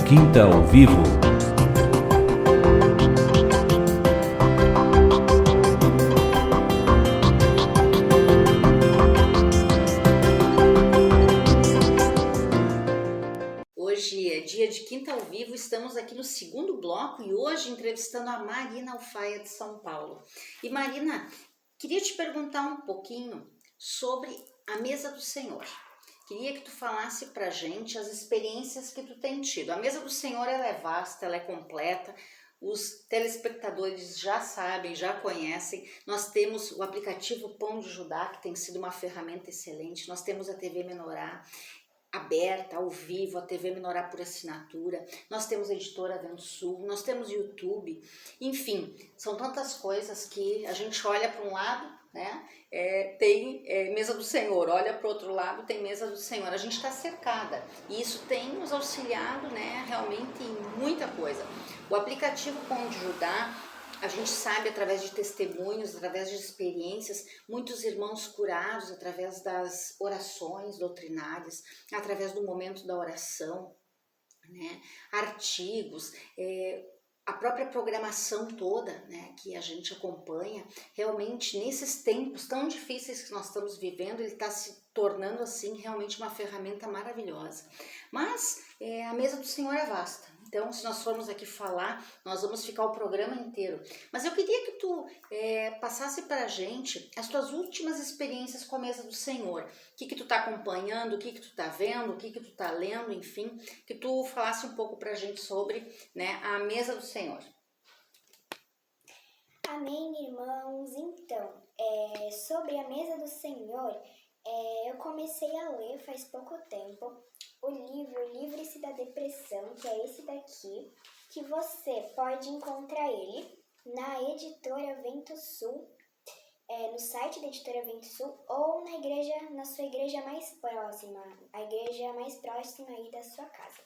Quinta ao Vivo. Hoje é dia de Quinta ao Vivo, estamos aqui no segundo bloco e hoje entrevistando a Marina Alfaia de São Paulo. E Marina, queria te perguntar um pouquinho sobre a Mesa do Senhor. Queria que tu falasse pra gente as experiências que tu tem tido. A Mesa do Senhor ela é vasta, ela é completa, os telespectadores já sabem, já conhecem. Nós temos o aplicativo Pão de Judá, que tem sido uma ferramenta excelente. Nós temos a TV Menorá aberta, ao vivo, a TV Menorá por assinatura, nós temos a editora Vento Sul, nós temos YouTube, enfim, são tantas coisas que a gente olha para um lado, né, tem Mesa do Senhor, olha para o outro lado, tem Mesa do Senhor, a gente está cercada e isso tem nos auxiliado, né, realmente em muita coisa. O aplicativo Pão de Judá, a gente sabe através de testemunhos, através de experiências, muitos irmãos curados através das orações doutrinárias, através do momento da oração, né? Artigos, a própria programação toda, né, que a gente acompanha, realmente nesses tempos tão difíceis que nós estamos vivendo, ele está se tornando assim realmente uma ferramenta maravilhosa. Mas a Mesa do Senhor é vasta. Então, se nós formos aqui falar, nós vamos ficar o programa inteiro. Mas eu queria que tu passasse para a gente as tuas últimas experiências com a Mesa do Senhor. O que tu está acompanhando, o que tu está vendo, o que tu está lendo, enfim. Que tu falasse um pouco para a gente sobre, né, a Mesa do Senhor. Amém, irmãos. Então, sobre a Mesa do Senhor, eu comecei a ler faz pouco tempo o livro Livre-se da Depressão, que é esse daqui, que você pode encontrar ele na editora Vento Sul, no site da editora Vento Sul, ou na sua igreja mais próxima, a igreja mais próxima aí da sua casa.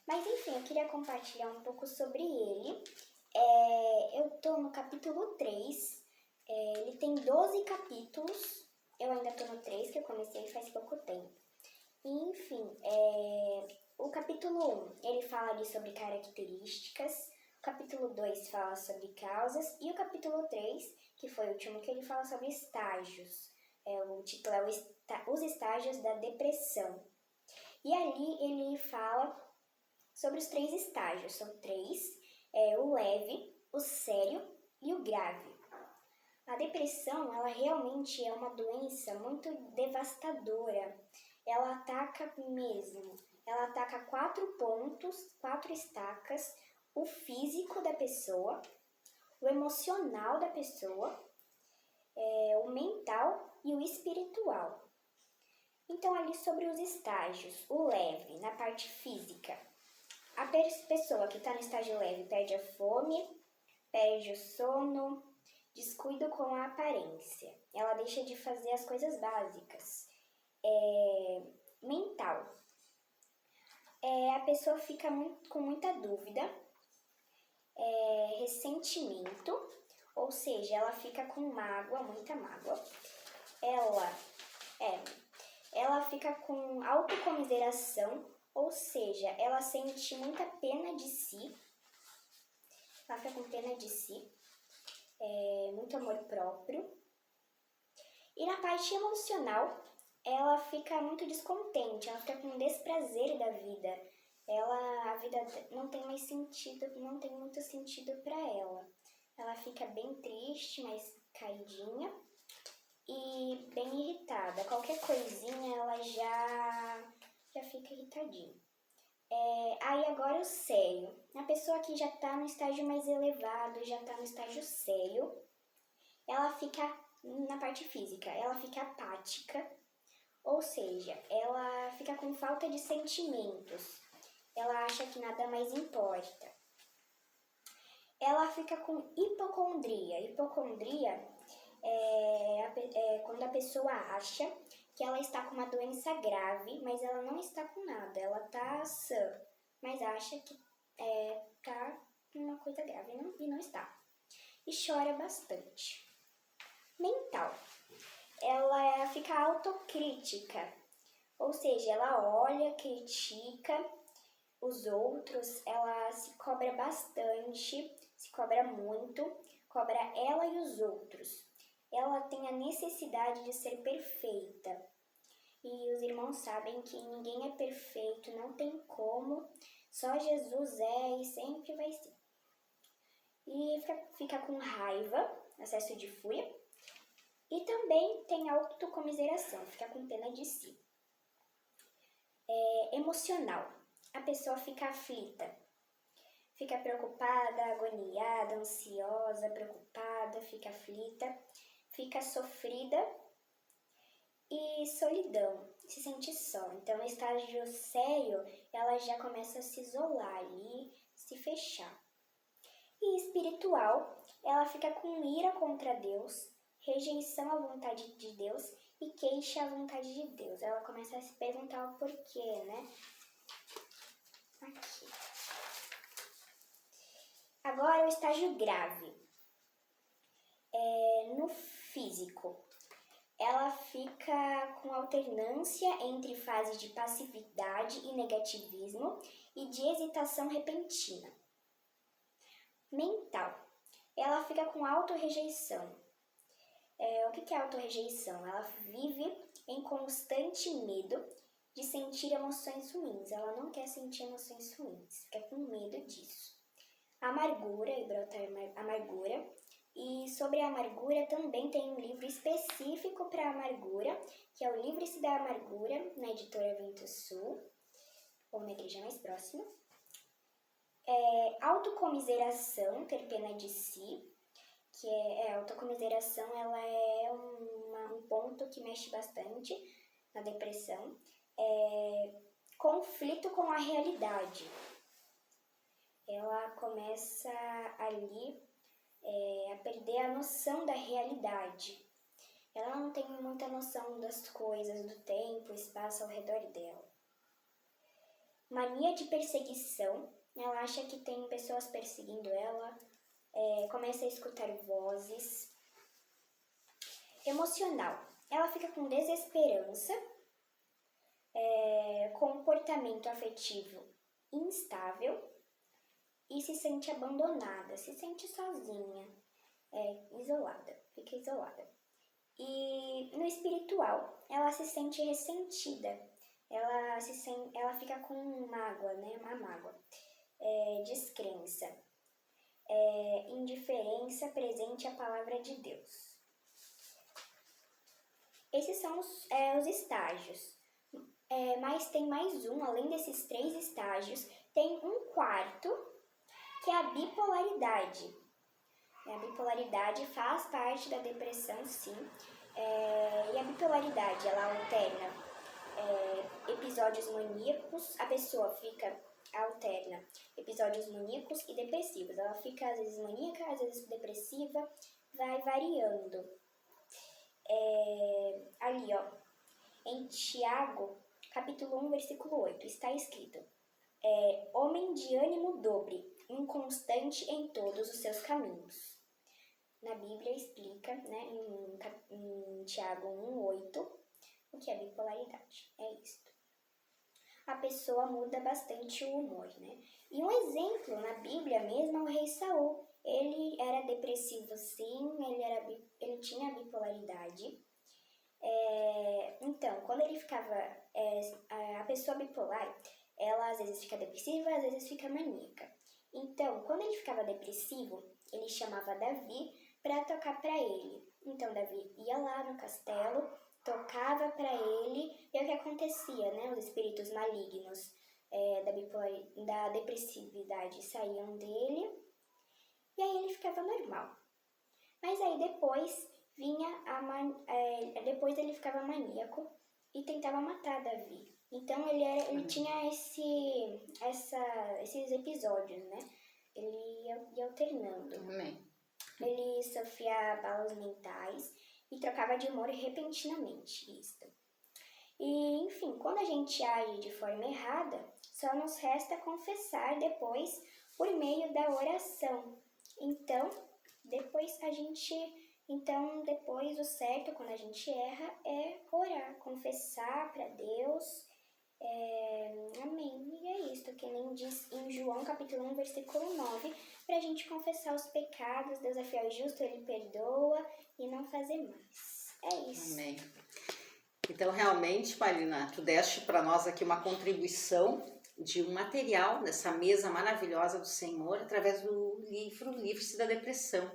Mas enfim, eu queria compartilhar um pouco sobre ele. Eu tô no capítulo 3, ele tem 12 capítulos, eu ainda tô no 3, que eu comecei faz pouco tempo. Enfim, o capítulo 1, ele fala ali sobre características, o capítulo 2 fala sobre causas, e o capítulo 3, que foi o último, que ele fala sobre estágios. O título é Os Estágios da Depressão. E ali ele fala sobre os 3 estágios, são 3, o leve, o sério e o grave. A depressão, ela realmente é uma doença muito devastadora. Ela ataca mesmo. Ela ataca 4 pontos, 4 estacas: o físico da pessoa, o emocional da pessoa, o mental e o espiritual. Então, ali sobre os estágios, o leve, na parte física. A pessoa que está no estágio leve perde a fome, perde o sono, descuido com a aparência. Ela deixa de fazer as coisas básicas. Mental. A pessoa fica com muita dúvida, ressentimento, ou seja, ela fica com mágoa, muita mágoa. Ela fica com autocomiseração, ou seja, ela sente muita pena de si. Ela fica com pena de si, muito amor próprio. E na parte emocional, ela fica muito descontente, ela fica com desprazer da vida. A vida não tem mais sentido, não tem muito sentido para ela. Ela fica bem triste, mais caidinha e bem irritada. Qualquer coisinha ela já fica irritadinha. Aí agora o sério. A pessoa que já está no estágio mais elevado, já está no estágio sério, ela fica, na parte física, ela fica apática, ou seja, ela fica com falta de sentimentos, ela acha que nada mais importa. Ela fica com hipocondria. Hipocondria é quando a pessoa acha que ela está com uma doença grave, mas ela não está com nada, ela está sã, mas acha que está com uma coisa grave e não está. E chora bastante. Mental. Ela fica autocrítica, ou seja, ela olha, critica os outros, ela se cobra bastante, se cobra muito, cobra ela e os outros. Ela tem a necessidade de ser perfeita. E os irmãos sabem que ninguém é perfeito, não tem como, só Jesus é e sempre vai ser. E fica com raiva, acesso de fúria, e também tem autocomiseração, fica com pena de si. Emocional, a pessoa fica aflita, fica preocupada, agoniada, ansiosa, preocupada, fica aflita, fica sofrida e solidão, se sente só. Então, no estágio sério, ela já começa a se isolar ali, se fechar. E espiritual, ela fica com ira contra Deus, rejeição à vontade de Deus e queixa à vontade de Deus. Ela começa a se perguntar o porquê, né? Aqui. Agora, o estágio grave. No físico, ela fica com alternância entre fases de passividade e negativismo e de hesitação repentina. Mental, ela fica com autorrejeição. O que é autorrejeição? Ela vive em constante medo de sentir emoções ruins. Ela não quer sentir emoções ruins, fica com medo disso. Amargura, e brota amargura. E sobre a amargura também tem um livro específico para amargura, que é o Livre-se da Amargura, na editora Vento Sul, ou na igreja mais próxima. Autocomiseração, ter pena de si, que a autocomiseração, ela é um ponto que mexe bastante na depressão. Conflito com a realidade. Ela começa ali a perder a noção da realidade. Ela não tem muita noção das coisas, do tempo, espaço ao redor dela. Mania de perseguição. Ela acha que tem pessoas perseguindo ela, começa a escutar vozes. Emocional. Ela fica com desesperança, comportamento afetivo instável e se sente abandonada, se sente sozinha, isolada, fica isolada. E no espiritual, ela se sente ressentida, ela fica com mágoa, né? Uma mágoa. Descrença, indiferença presente à palavra de Deus. Esses são os estágios. Mas tem mais um, além desses 3 estágios, tem um quarto, que é a bipolaridade. A bipolaridade faz parte da depressão, sim. E a bipolaridade, ela alterna episódios maníacos, a pessoa alterna episódios maníacos e depressivos. Ela fica às vezes maníaca, às vezes depressiva, vai variando. Ali, ó, em Tiago, capítulo 1, versículo 8, está escrito: homem de ânimo dobre, inconstante em todos os seus caminhos. Na Bíblia explica, né, em Tiago 1:8, o que é bipolaridade. É isto. A pessoa muda bastante o humor, né? E um exemplo na Bíblia mesmo é o rei Saul. Ele era depressivo, sim, ele tinha bipolaridade. Então, quando ele ficava... a pessoa bipolar, ela às vezes fica depressiva, às vezes fica maníaca. Então, quando ele ficava depressivo, ele chamava Davi para tocar para ele. Então, Davi ia lá no castelo, tocava para ele, e o que acontecia, né? Os espíritos malignos da depressividade saíam dele, e aí ele ficava normal. Mas aí depois depois ele ficava maníaco e tentava matar Davi. Então ele tinha esses episódios, né? Ele ia alternando. Amém. Ele sofria abalos mentais e trocava de humor repentinamente. Isto. E, enfim, quando a gente age de forma errada, só nos resta confessar depois por meio da oração. Então, depois o certo, quando a gente erra, é orar, confessar para Deus. Amém. E é isso que que nem diz em João capítulo 1, versículo 9, para a gente confessar os pecados, Deus é fiel e justo, Ele perdoa e não fazer mais. É isso. Amém. Então, realmente, Marina, tu deste para nós aqui uma contribuição de um material nessa mesa maravilhosa do Senhor através do livro Livre-se da Depressão.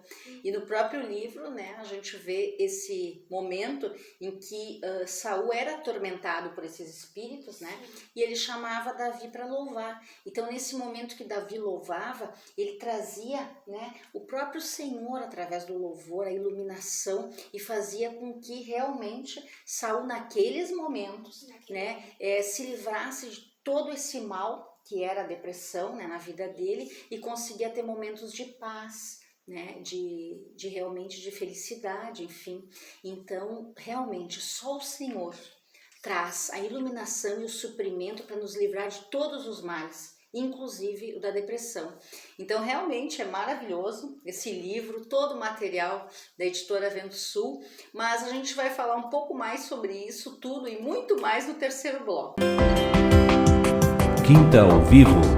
E no próprio livro, né, a gente vê esse momento em que Saul era atormentado por esses espíritos, né, e ele chamava Davi para louvar. Então, nesse momento que Davi louvava, ele trazia, né, o próprio Senhor através do louvor, a iluminação, e fazia com que realmente Saul, naqueles momentos, né, se livrasse de todo esse mal que era a depressão, né, na vida dele, e conseguia ter momentos de paz, né, de realmente de felicidade, enfim. Então, realmente, só o Senhor traz a iluminação e o suprimento para nos livrar de todos os males, inclusive o da depressão. Então, realmente é maravilhoso esse livro, todo o material da editora Vento Sul, mas a gente vai falar um pouco mais sobre isso tudo e muito mais no terceiro bloco. Quinta ao Vivo.